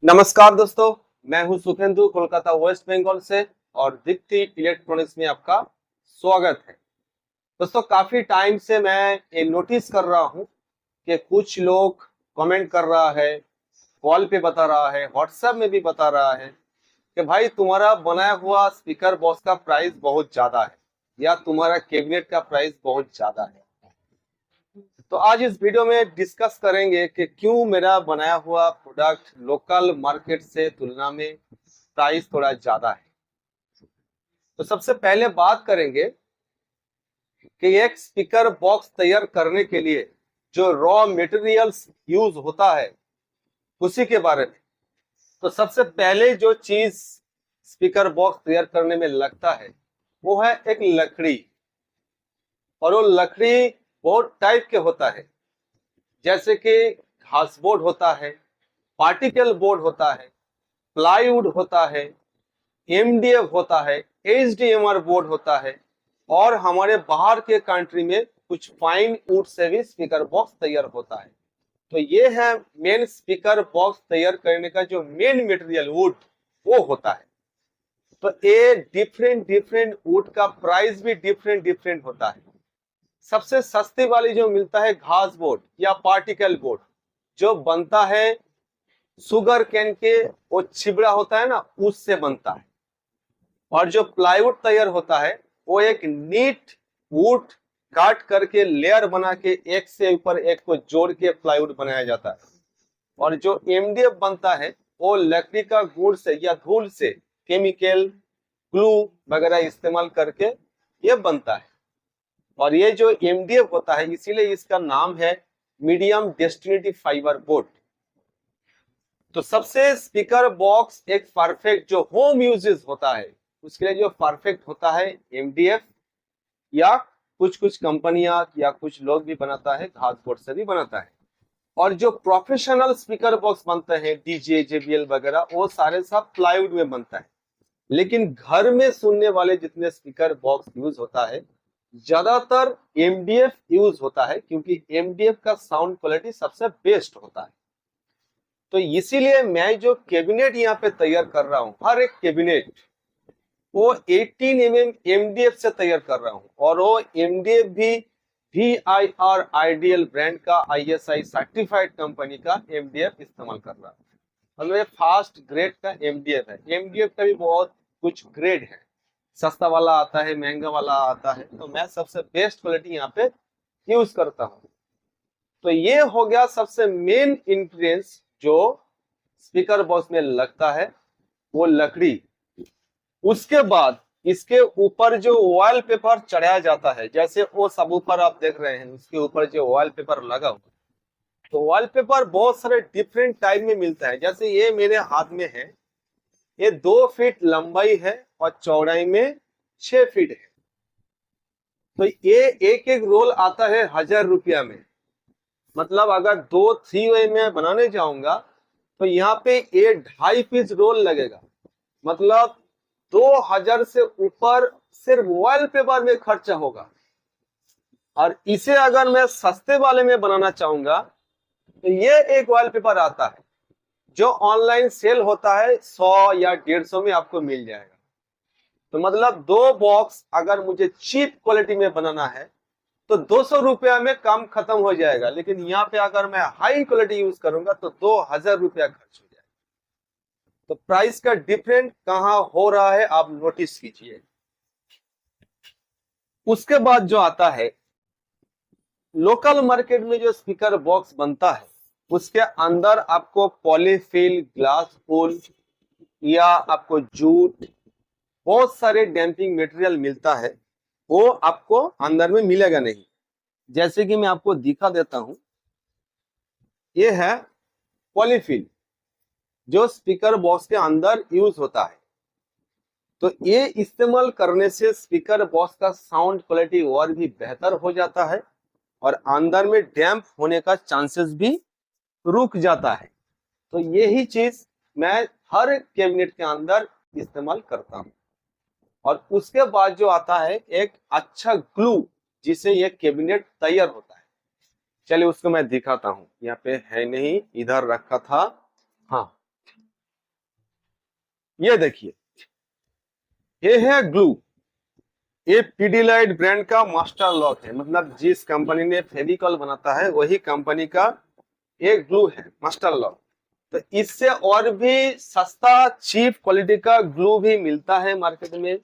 नमस्कार दोस्तों, मैं हूं सुखेंदु कोलकाता वेस्ट बंगाल से और दीप्ति इलेक्ट्रॉनिक्स में आपका स्वागत है। दोस्तों, काफी टाइम से मैं ये नोटिस कर रहा हूं कि कुछ लोग कमेंट कर रहा है, कॉल पे बता रहा है, व्हाट्सएप में भी बता रहा है कि भाई तुम्हारा बनाया हुआ स्पीकर बॉक्स का प्राइस बहुत ज्यादा है या तुम्हारा कैबिनेट का प्राइस बहुत ज्यादा है। तो आज इस वीडियो में डिस्कस करेंगे कि क्यों मेरा बनाया हुआ प्रोडक्ट लोकल मार्केट से तुलना में प्राइस थोड़ा ज्यादा है। तो सबसे पहले बात करेंगे कि एक स्पीकर बॉक्स तैयार करने के लिए जो रॉ मटेरियल्स यूज होता है उसी के बारे में। तो सबसे पहले जो चीज स्पीकर बॉक्स तैयार करने में लगता है वो है एक लकड़ी। और वो लकड़ी बहुत टाइप के होता है, जैसे कि घास बोर्ड होता है, पार्टिकल बोर्ड होता है, प्लाईवुड होता है, एमडीएफ होता है, एचडीएमआर बोर्ड होता है और हमारे बाहर के कंट्री में कुछ फाइन वुड से भी स्पीकर बॉक्स तैयार होता है। तो ये है मेन स्पीकर बॉक्स तैयार करने का जो मेन मटेरियल वुड वो होता है। तो ये डिफरेंट डिफरेंट वुड का प्राइस भी डिफरेंट डिफरेंट होता है। सबसे सस्ती वाली जो मिलता है घास बोर्ड या पार्टिकल बोर्ड, जो बनता है शुगर कैन के वो छिबड़ा होता है ना, उससे बनता है। और जो प्लाईवुड तैयार होता है वो एक नीट वुड काट करके लेयर बना के एक से ऊपर एक को जोड़ के प्लाईवुड बनाया जाता है। और जो एमडीएफ बनता है वो लकड़ी का गुड़ से या धूल से केमिकल ग्लू वगैरह इस्तेमाल करके ये बनता है। और ये जो एमडीएफ होता है इसीलिए इसका नाम है मीडियम डेस्टिनेटिव फाइबर बोर्ड। तो सबसे स्पीकर बॉक्स एक परफेक्ट जो होम यूजेस होता है उसके लिए जो परफेक्ट होता है एमडीएफ, या कुछ कुछ कंपनियां या कुछ लोग भी बनाता है घास बोर्ड से भी बनाता है। और जो प्रोफेशनल स्पीकर बॉक्स बनते हैं डीजे जेबीएल वगैरह वो सारे सब प्लाईवुड में बनता है। लेकिन घर में सुनने वाले जितने स्पीकर बॉक्स यूज होता है ज्यादातर एमडीएफ यूज होता है, क्योंकि एमडीएफ का साउंड क्वालिटी सबसे बेस्ट होता है। तो इसीलिए मैं जो कैबिनेट यहाँ पे तैयार कर रहा हूँ, हर एक कैबिनेट वो 18 एमडीएफ से तैयार कर रहा हूँ। और वो एमडीएफ भी VIR आइडियल ब्रांड का ISI सर्टिफाइड कंपनी का एमडीएफ इस्तेमाल कर रहा हूँ। मतलब ये फास्ट ग्रेड का एमडीएफ है। एमडीएफ का भी बहुत कुछ ग्रेड है, सस्ता वाला आता है, महंगा वाला आता है। तो मैं सबसे बेस्ट क्वालिटी यहाँ पे यूज करता हूँ। तो ये हो गया सबसे मेन इंग्रेडिएंट्स जो स्पीकर बॉक्स में लगता है, वो लकड़ी। उसके बाद इसके ऊपर जो ऑयल पेपर चढ़ाया जाता है, जैसे वो सब ऊपर आप देख रहे हैं उसके ऊपर जो ऑयल पेपर लगा हुआ, तो ऑयल पेपर बहुत सारे डिफरेंट टाइप में मिलता है। जैसे ये मेरे हाथ में है, ये 2 फीट लंबाई है और चौड़ाई में 6 फीट है। तो ये एक एक रोल आता है 1000 रुपया में। मतलब अगर 2 3 वे में बनाने जाऊंगा तो यहाँ पे ये 2.5 पीस रोल लगेगा। मतलब 2000 से ऊपर सिर्फ ऑयल पेपर में खर्चा होगा। और इसे अगर मैं सस्ते वाले में बनाना चाहूंगा तो ये एक ऑयल पेपर आता है जो ऑनलाइन सेल होता है 100 या 150 में आपको मिल जाएगा। तो मतलब 2 बॉक्स अगर मुझे चीप क्वालिटी में बनाना है तो 200 रुपया में काम खत्म हो जाएगा। लेकिन यहाँ पे अगर मैं हाई क्वालिटी यूज करूंगा तो 2000 रुपया खर्च हो जाएगा। तो प्राइस का डिफरेंट कहाँ हो रहा है आप नोटिस कीजिए। उसके बाद जो आता है लोकल मार्केट में जो स्पीकर बॉक्स बनता है उसके अंदर आपको पॉलीफिल, ग्लास वूल या आपको जूट, बहुत सारे डैम्पिंग मटेरियल मिलता है, वो आपको अंदर में मिलेगा नहीं। जैसे कि मैं आपको दिखा देता हूं, ये है पॉलीफिल जो स्पीकर बॉक्स के अंदर यूज होता है। तो ये इस्तेमाल करने से स्पीकर बॉक्स का साउंड क्वालिटी और भी बेहतर हो जाता है और अंदर में डैम्प होने का चांसेस भी रुक जाता है। तो यही चीज मैं हर कैबिनेट के अंदर इस्तेमाल करता हूं। और उसके बाद जो आता है एक अच्छा ग्लू जिसे ये कैबिनेट तैयार होता है। चलिए उसको मैं दिखाता हूं। यहाँ पे है नहीं, इधर रखा था। हाँ, ये देखिए, ये है ग्लू। ये पीडीलाइट ब्रांड का मास्टर लॉक है, मतलब जिस कंपनी ने फेविकॉल बनाता है वही कंपनी का एक ग्लू है मास्टर लॉक। तो इससे और भी सस्ता चीप क्वालिटी का ग्लू भी मिलता है मार्केट में,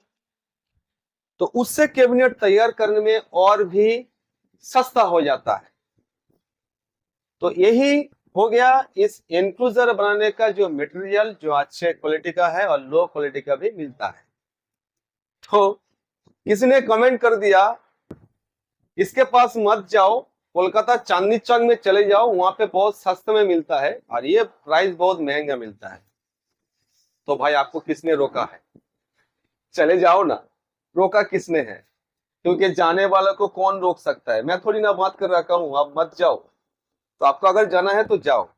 तो उससे कैबिनेट तैयार करने में और भी सस्ता हो जाता है। तो यही हो गया इस एनक्लोजर बनाने का जो मटेरियल, जो अच्छे क्वालिटी का है और लो क्वालिटी का भी मिलता है। तो किसी ने कमेंट कर दिया इसके पास मत जाओ, कोलकाता चांदनी चौक में चले जाओ, वहां पे बहुत सस्ते में मिलता है और ये प्राइस बहुत महंगा मिलता है। तो भाई आपको किसने रोका है? चले जाओ ना, रोका किसने है? क्योंकि जाने वाले को कौन रोक सकता है? मैं थोड़ी ना बात कर रखा हूं आप मत जाओ, तो आपको अगर जाना है तो जाओ।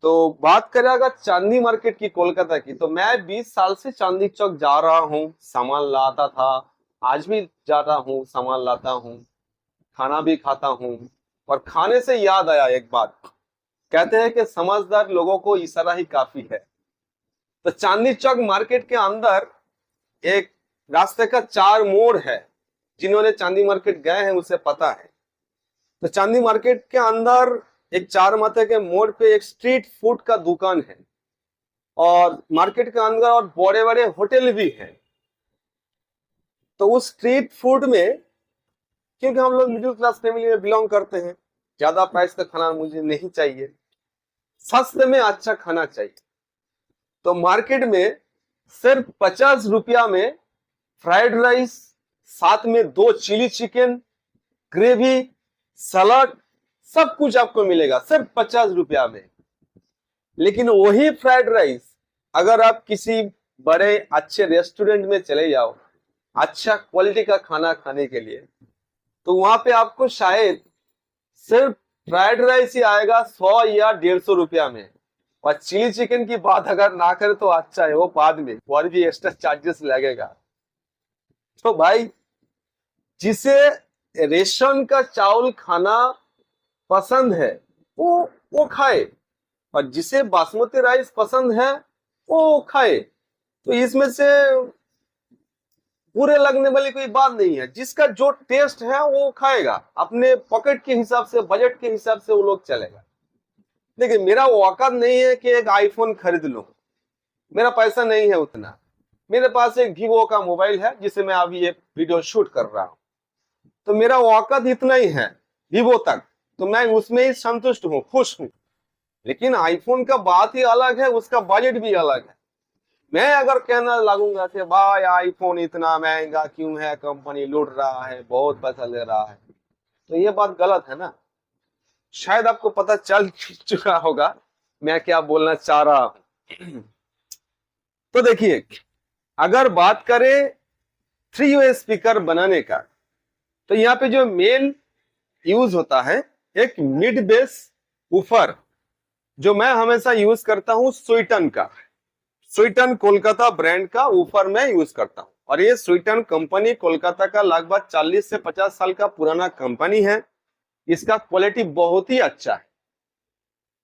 तो बात करें अगर चांदनी मार्केट की, कोलकाता की, तो मैं 20 साल से चांदनी चौक जा रहा हूँ, सामान लाता था, आज भी जाता हूँ, सामान लाता हूँ, खाना भी खाता हूँ। और खाने से याद आया एक बात, कहते हैं कि समझदार लोगों को इशारा ही काफी है। तो चांदनी चौक मार्केट के अंदर एक रास्ते का 4 मोड़ है, जिन्होंने चांदी मार्केट गए हैं उसे पता है। तो चांदी मार्केट के अंदर एक 4 माथे के मोड़ पे एक स्ट्रीट फूड का दुकान है और मार्केट के अंदर और बड़े बड़े होटल भी हैं। तो उस स्ट्रीट फूड में, क्योंकि हम लोग मिडिल क्लास फैमिली में बिलोंग करते हैं, ज्यादा प्राइस का खाना मुझे नहीं चाहिए, सस्ते में अच्छा खाना चाहिए। तो मार्केट में सिर्फ 50 रुपया में फ्राइड राइस, साथ में 2 चिली चिकन, ग्रेवी, सलाद, सब कुछ आपको मिलेगा सिर्फ 50 रुपया में। लेकिन वही फ्राइड राइस अगर आप किसी बड़े अच्छे रेस्टोरेंट में चले जाओ अच्छा क्वालिटी का खाना खाने के लिए, तो वहां पे आपको शायद सिर्फ फ्राइड राइस ही आएगा 100 या 150 रुपया में। और चिली चिकन की बात अगर ना करें तो अच्छा है, वो बाद में और भी एक्स्ट्रा चार्जेस लगेगा। तो भाई जिसे रेशन का चावल खाना पसंद है वो खाए, और जिसे बासमती राइस पसंद है वो खाए। तो इसमें से बुरे लगने वाली कोई बात नहीं है, जिसका जो टेस्ट है वो खाएगा, अपने पॉकेट के हिसाब से, बजट के हिसाब से वो लोग चलेगा। देखिए मेरा औकात नहीं है कि एक आईफोन खरीद लूं, मेरा पैसा नहीं है उतना। मेरे पास एक वीवो का मोबाइल है जिसे मैं अभी ये वीडियो शूट कर रहा हूं, तो मेरा औकात इतना ही है वीवो तक, तो मैं उसमें ही संतुष्ट हूँ, खुश हूँ। लेकिन आईफोन का बात ही अलग है, उसका बजट भी अलग है। मैं अगर कहना लगूंगा कि भाई आईफोन इतना महंगा क्यों है, कंपनी लूट रहा है, बहुत पैसा ले रहा है, तो ये बात गलत है ना। शायद आपको पता चल चुका होगा मैं क्या बोलना चाह रहा हूं। तो देखिए अगर बात करें 3 वे स्पीकर बनाने का, तो यहाँ पे जो मेन यूज होता है एक मिड बेस ऊफर, जो मैं हमेशा यूज करता हूं स्वीटन का, स्वीटन कोलकाता ब्रांड का ऊफर मैं यूज करता हूं। और ये स्वीटन कंपनी कोलकाता का लगभग 40 से 50 साल का पुराना कंपनी है, इसका क्वालिटी बहुत ही अच्छा है।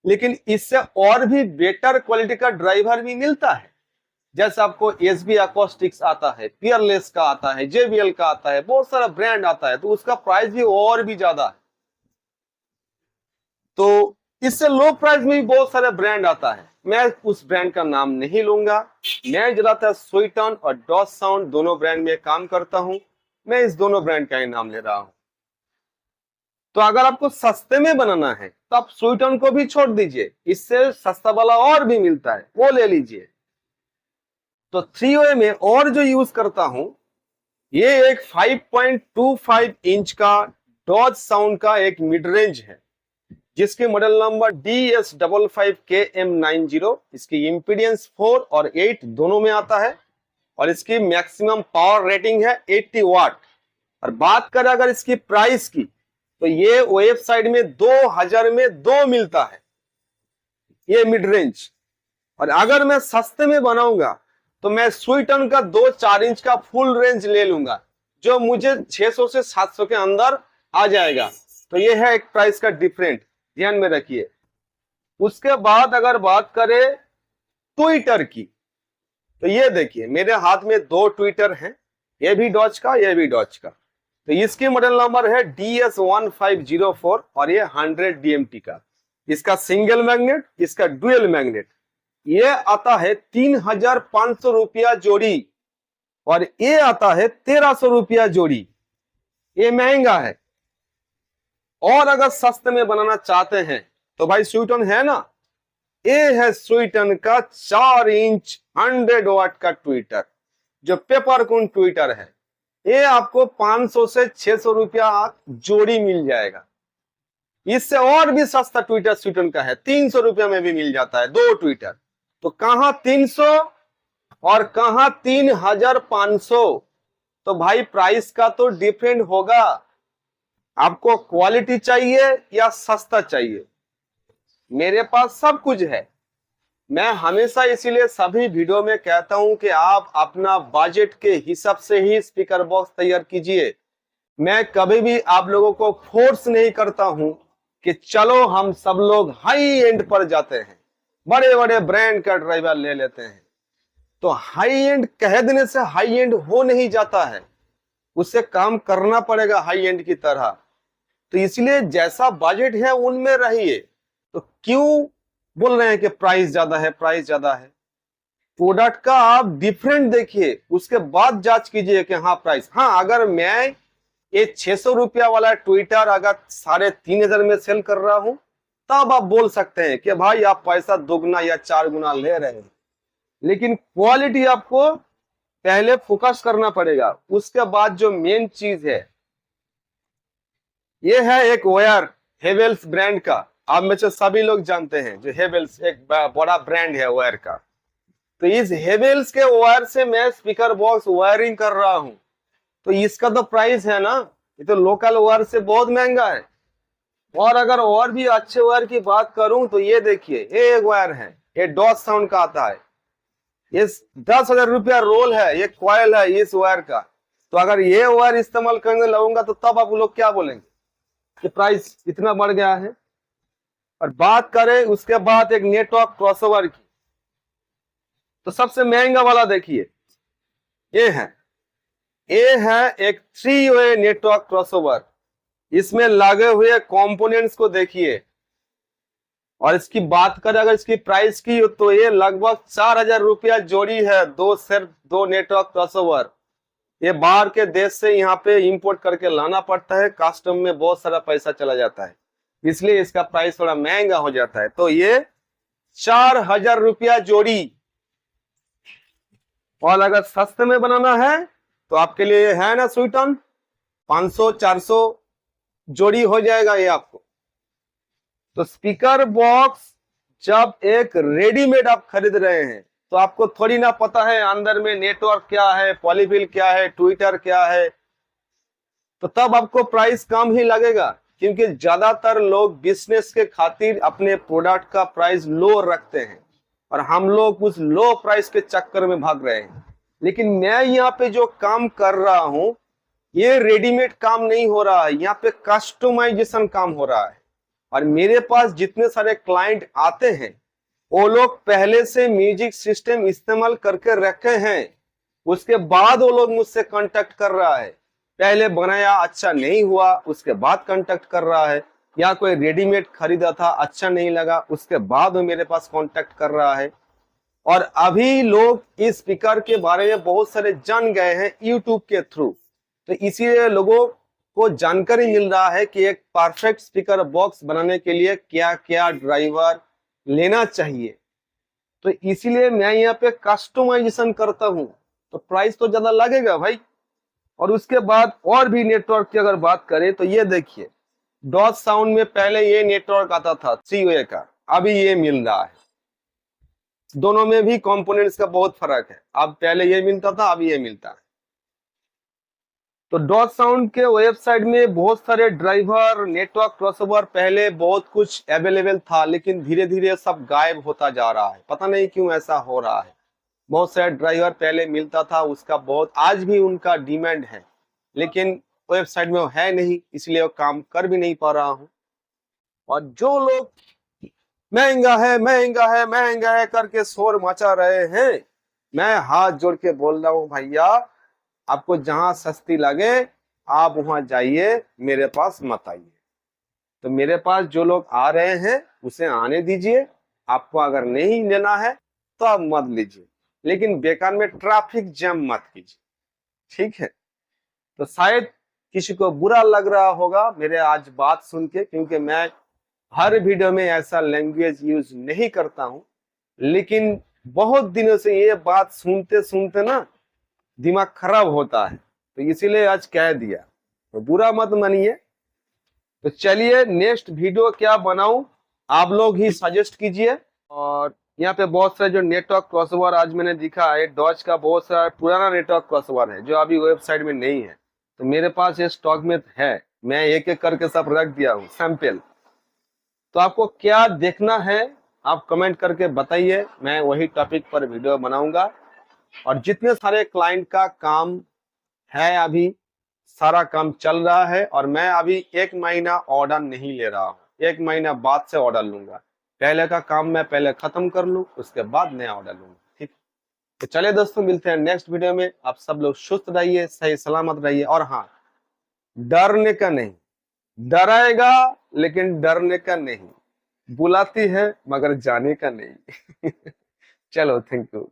लेकिन इससे और भी बेटर क्वालिटी का ड्राइवर भी मिलता है, जैसे आपको एसबी अकोस्टिक्स आता है, पियरलेस का आता है, जेबीएल का आता है, बहुत सारा ब्रांड आता है, तो उसका प्राइस भी और भी ज्यादा है। तो इससे लो प्राइस में भी बहुत सारे ब्रांड आता है, मैं उस ब्रांड का नाम नहीं लूंगा। मैं ज्यादातर स्वीटन और डॉस साउंड दोनों ब्रांड में काम करता हूं, मैं इस दोनों ब्रांड का ही नाम ले रहा हूं। तो अगर आपको सस्ते में बनाना है तो आप स्वीटन को भी छोड़ दीजिए, इससे सस्ता वाला और भी मिलता है, वो ले लीजिए। तो 3 वे में और जो यूज करता हूं, ये एक 5.25 इंच का डॉज साउंड का एक मिड रेंज है, जिसके मॉडल नंबर DS55KM90। इसकी इंपीडेंस 4 और 8 दोनों में आता है और इसकी मैक्सिमम पावर रेटिंग है 80 वाट। और बात करें अगर इसकी प्राइस की, तो ये वेबसाइट में 2000 में 2 मिलता है ये मिड रेंज। और अगर मैं सस्ते में बनाऊंगा तो मैं स्वीटन का 2-4 इंच का फुल रेंज ले लूंगा, जो मुझे 600 से 700 के अंदर आ जाएगा। तो ये है एक प्राइस का डिफरेंट, ध्यान में रखिए। उसके बाद अगर बात करें ट्विटर की, तो ये देखिए मेरे हाथ में दो ट्विटर हैं, ये भी डॉज का, ये भी डॉज का। तो इसकी मॉडल नंबर है DS1504 और ये 100 DMT का। इसका सिंगल मैग्नेट, इसका डुअल मैग्नेट। ये आता है 3500 रुपया जोड़ी और ये आता है 1300 रुपया जोड़ी। ये महंगा है। और अगर सस्ते में बनाना चाहते हैं तो भाई स्वीटन है ना, ये है स्वीटन का 4 इंच 100 वाट का ट्विटर, जो पेपर कून ट्विटर है। ये आपको 500 से 600 रुपया जोड़ी मिल जाएगा। इससे और भी सस्ता ट्विटर स्वीटन का है, 300 रुपया में भी मिल जाता है दो ट्विटर। तो कहां 300 और कहां 3500। तो भाई प्राइस का तो डिफरेंट होगा। आपको क्वालिटी चाहिए या सस्ता चाहिए? मेरे पास सब कुछ है। मैं हमेशा इसीलिए सभी वीडियो में कहता हूं कि आप अपना बजट के हिसाब से ही स्पीकर बॉक्स तैयार कीजिए। मैं कभी भी आप लोगों को फोर्स नहीं करता हूं कि चलो हम सब लोग हाई एंड पर जाते हैं, बड़े बड़े ब्रांड का ड्राइवर ले लेते हैं। तो हाई एंड कह देने से हाई एंड हो नहीं जाता है, उससे काम करना पड़ेगा हाई एंड की तरह। तो इसलिए जैसा बजट है उनमें रहिए। तो क्यों बोल रहे हैं कि प्राइस ज्यादा है, प्राइस ज्यादा है? प्रोडक्ट का आप डिफरेंट देखिए, उसके बाद जांच कीजिए कि हाँ प्राइस। हाँ, अगर मैं ये 600 रुपया वाला ट्विटर अगर 3500 में सेल कर रहा हूं तब आप बोल सकते हैं कि भाई आप पैसा दोगुना या 4 गुना ले रहे हैं। लेकिन क्वालिटी आपको पहले फोकस करना पड़ेगा। उसके बाद जो मेन चीज है, ये है एक वायर हेवेल्स ब्रांड का। आप में से सभी लोग जानते हैं जो हेवेल्स एक बड़ा ब्रांड है वायर का। तो इस हेवेल्स के वायर से मैं स्पीकर बॉक्स वायरिंग कर रहा हूं। तो इसका तो प्राइस है ना, ये तो लोकल वायर से बहुत महंगा है। और अगर और भी अच्छे वायर की बात करूं तो ये देखिए, ये एक वायर है, ये डॉज साउंड का आता है। ये 10,000 रुपया रोल है, ये कॉयल है इस वायर का। तो अगर ये वायर इस्तेमाल करने लगूंगा तो तब आप लोग क्या बोलेंगे कि प्राइस इतना बढ़ गया है। और बात करें उसके बाद एक नेटवर्क क्रॉसओवर की, तो सबसे महंगा वाला देखिए, ये है एक 3 वे नेटवर्क क्रॉसओवर। इसमें लगे हुए कंपोनेंट्स को देखिए। और इसकी बात करें अगर इसकी प्राइस की तो ये लगभग 4000 रुपया जोड़ी है। सिर्फ दो नेटवर्क क्रॉसओवर। ये बाहर के देश से यहाँ पे इंपोर्ट करके लाना पड़ता है, कस्टम में बहुत सारा पैसा चला जाता है, इसलिए इसका प्राइस थोड़ा महंगा हो जाता है। तो ये 4000 रुपया जोड़ी। और अगर सस्ते में बनाना है तो आपके लिए है ना स्वीटन, 500-400 जोड़ी हो जाएगा ये आपको। तो स्पीकर बॉक्स जब एक रेडीमेड आप खरीद रहे हैं तो आपको थोड़ी ना पता है अंदर में नेटवर्क क्या है, पॉलीफिल क्या है, ट्विटर क्या है। तो तब आपको प्राइस कम ही लगेगा, क्योंकि ज्यादातर लोग बिजनेस के खातिर अपने प्रोडक्ट का प्राइस लो रखते हैं और हम लोग उस लो प्राइस के चक्कर में भाग रहे हैं। लेकिन मैं यहाँ पे जो काम कर रहा हूं ये रेडीमेड काम नहीं हो रहा है, यहाँ पे कस्टमाइजेशन काम हो रहा है। और मेरे पास जितने सारे क्लाइंट आते हैं वो लोग पहले से म्यूजिक सिस्टम इस्तेमाल करके रखे हैं, उसके बाद वो लोग मुझसे कांटेक्ट कर रहा है। पहले बनाया अच्छा नहीं हुआ, उसके बाद कांटेक्ट कर रहा है। या कोई रेडीमेड खरीदा था अच्छा नहीं लगा, उसके बाद वो मेरे पास कांटेक्ट कर रहा है। और अभी लोग इस स्पीकर के बारे में बहुत सारे जान गए हैं यूट्यूब के थ्रू। तो इसीलिए लोगों को जानकारी मिल रहा है कि एक परफेक्ट स्पीकर बॉक्स बनाने के लिए क्या क्या ड्राइवर लेना चाहिए। तो इसीलिए मैं यहाँ पे कस्टमाइजेशन करता हूँ, तो प्राइस तो ज्यादा लगेगा भाई। और उसके बाद और भी नेटवर्क की अगर बात करें तो ये देखिए, डॉज साउंड में पहले ये नेटवर्क आता था 3 वे का, अभी ये मिल रहा है। दोनों में भी कंपोनेंट्स का बहुत फर्क है। अब पहले ये मिलता था, अभी ये मिलता है। तो डॉज साउंड के वेबसाइट में बहुत सारे ड्राइवर, नेटवर्क क्रॉसओवर, पहले बहुत कुछ अवेलेबल था, लेकिन धीरे धीरे सब गायब होता जा रहा है। पता नहीं क्यों ऐसा हो रहा है। बहुत सारे ड्राइवर पहले मिलता था, उसका बहुत आज भी उनका डिमांड है, लेकिन वेबसाइट में वो है नहीं, इसलिए वो काम कर भी नहीं पा रहा हूँ। और जो लोग महंगा है महंगा है महंगा है करके शोर मचा रहे हैं, मैं हाथ जोड़ के बोल रहा हूँ भैया, आपको जहां सस्ती लगे आप वहां जाइए, मेरे पास मत आइए। तो मेरे पास जो लोग आ रहे हैं उसे आने दीजिए। आपको अगर नहीं लेना है तो आप मत लीजिए, लेकिन बेकार में ट्रैफिक जैम मत कीजिए, ठीक है। तो शायद किसी को बुरा लग रहा होगा मेरे आज बात सुन के, क्योंकि मैं हर वीडियो में ऐसा लैंग्वेज यूज नहीं करता हूं, लेकिन बहुत दिनों से ये बात सुनते सुनते ना दिमाग खराब होता है, तो इसीलिए आज कह दिया। तो बुरा मत मानिए। तो चलिए नेक्स्ट वीडियो क्या बनाऊं आप लोग ही सजेस्ट कीजिए। और यहाँ पे बहुत सारे जो नेटवर्क क्रॉसओवर आज मैंने दिखा है, डॉज का बहुत सारा पुराना नेटवर्क क्रॉसओवर है जो अभी वेबसाइट में नहीं है, तो मेरे पास ये स्टॉक में है, मैं एक एक करके सब रख दिया हूँ सैंपल। तो आपको क्या देखना है आप कमेंट करके बताइए, मैं वही टॉपिक पर वीडियो बनाऊंगा। और जितने सारे क्लाइंट का काम है अभी सारा काम चल रहा है, और मैं अभी 1 महीना ऑर्डर नहीं ले रहा हूँ, 1 महीना बाद से ऑर्डर लूंगा। पहले का काम मैं पहले खत्म कर लूं, उसके बाद नया ऑर्डर लूंगा, ठीक। तो चलिए दोस्तों, मिलते हैं नेक्स्ट वीडियो में। आप सब लोग सुस्त रहिए, सही सलामत रहिए। और हाँ, डरने का नहीं, डराएगा लेकिन डरने का नहीं, बुलाती है मगर जाने का नहीं। चलो, थैंक यू।